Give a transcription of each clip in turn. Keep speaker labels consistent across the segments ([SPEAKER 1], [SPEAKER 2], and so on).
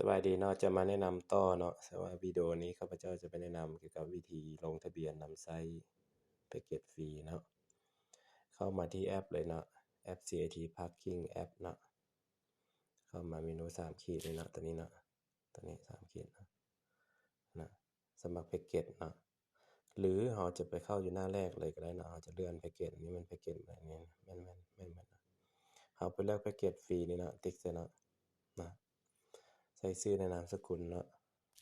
[SPEAKER 1] สบายดีเนาะจะมาแนะนำต่อเนาะสำหรับวิดีโอนี้ข้าพเจ้าจะไปแนะนำเกี่ยวกับวิธีลงทะเบียนนำไซต์แพ็กเกจฟรีเนาะเข้ามาที่แอปเลยเนาะแอป CIT Parking แอปเนาะเข้ามาเมนู3ขีดเลยเนาะตัวนี้เนาะตัวนี้3ขีดนะสมัครแพ็กเกจเนาะหรือเราจะไปเข้าอยู่หน้าแรกเลยก็ได้เนาะเราจะเลื่อนแพ็กเกจนี้มันแพ็กเกจแบบนี้แม่นเราไปเลือกแพ็กเกจฟรีนี่เนาะติ๊กใส่เนาะนะใส่ชื่อในนามสกุลเนาะ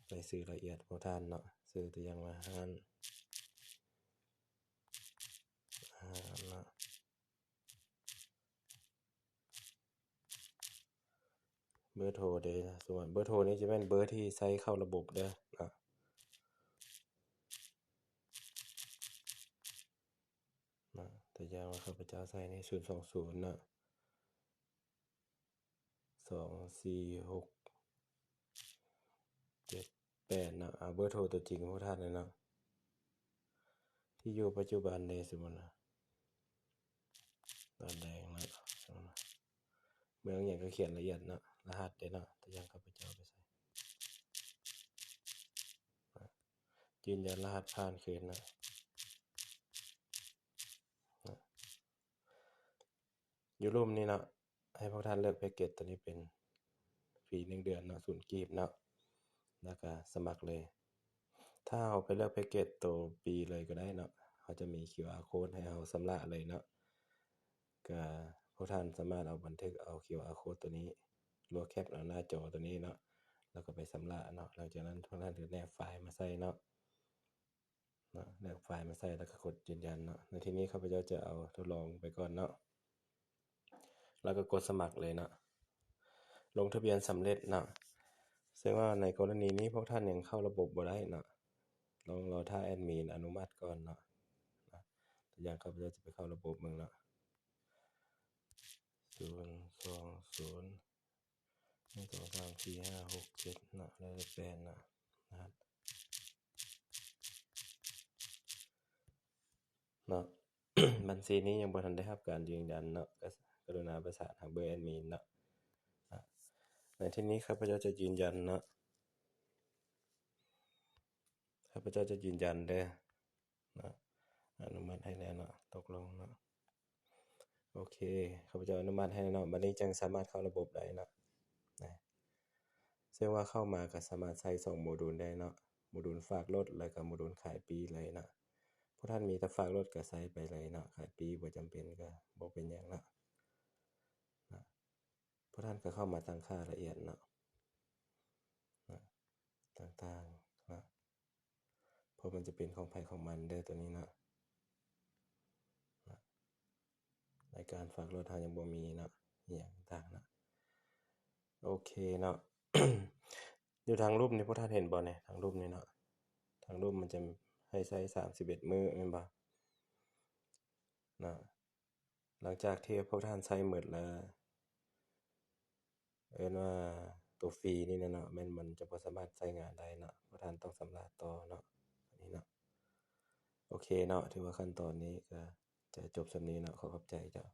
[SPEAKER 1] ใส่ชื่อละเอียดของท่านเนาะชื่อตัวอย่างว่าเนาะเบอร์โทรเด้อส่วนเบอร์โทรนี้จะเป็นเบอร์ที่ใช้เข้าระบบเด้อนะตัวอย่างว่าข้าพเจ้าใส่ใน020เนาะ24678เนาะเบอร์โทรตัวจริงของท่านเลยเนาะที่อยู่ปัจจุบันในสมมุตินะตอนแดงเนาะเมืองอย่างก็เขียนละเอียดเนาะรหัสเด้อเนาะตัวอย่างข้าพเจ้าไปใส่ยืนยันรหัสผ่านคืนนะอยู่รูปนี้เนาะให้พวกท่านเลือกแพ็กเกจตัวนี้เป็นฟรี1เดือนเนาะ0กีบเนาะแล้วก็สมัครเลยถ้าเราไปเลือกแพ็กเกจตัวปีเลยก็ได้เนาะเขาจะมี QR code ให้เราชำระเลยเนาะก็พวกท่านสามารถเอาบันทึกเอา QR code ตัวนี้หรือแคปหน้าจอตัวนี้เนาะแล้วก็ไปชำระเนาะหลังจากนั้นพวกท่านจะแนบไฟล์มาใส่เนาะแนบไฟล์มาใส่แล้วก็กดยืนยันเนาะในที่นี้ข้าพเจ้าจะเอาทดลองไปก่อนเนาะแล้วก็กดสมัครเลยเนาะลงทะเบียนสำเร็จเนาะซึ่งว่าในกรณีนี้พวกท่านยังเข้าระบบบ่ได้เนาะลองรอถ้าแอดมินอนุมัติก่อนเนาะตัวอย่างข้าพเจ้าจะไปเข้าระบบมึงเนาะ020 1234567เนาะแล้วก็8เนาะนะครับเนาะ บัญชีนี้ยังบ่ทันได้รับการยืนยันเนาะก็กรุณาประสานทางเบอร์แอดมินเนาะในที่นี้ข้าพเจ้าจะยืนยันเนาะข้าพเจ้าจะยืนยันเด้อนะอนุมัติให้แล้วเนาะตกลงเนาะโอเคข้าพเจ้าอนุมัติให้เนาะบัดนี้จึงสามารถเข้าระบบได้เนาะซึ่งว่าเข้ามาก็สามารถใช้2โมดูลได้เนาะโมดูลฝากรถแล้วก็โมดูลขายปีเลยเนาะพวกท่านมีแต่ฝากรถก็ใช้ไปเลยเนาะขายปีบ่จำเป็นก็บ่เป็นหยังเนาะพวกท่านก็เข้ามาตั้งค่าละเอียดเนาะต่างๆนะเพราะมันจะเป็นของไผของมันเด้อตัวนี้เนาะรายการฝากรถเฮายังบ่มีเนาะอีหยังต่างเนาะโอเคเนาะ อยู่ทางรูปนี้พวกท่านเห็นบ่เนี่ยทางรูปนี้เนาะทางรูปมันจะให้ใช้31มื้อแม่นบ่นะหลังจากที่พวกท่านใช้หมดแล้วว่าตัวฟรีนี่เนาะมันจะบ่สามารถใช้งานได้เนาะพวกท่านต้องชำระต่อเนาะอันนี้เนาะโอเคเนาะถือว่าขั้นตอนนี้ก็จะจบส่ำนี้เนาะขอบใจเจ้า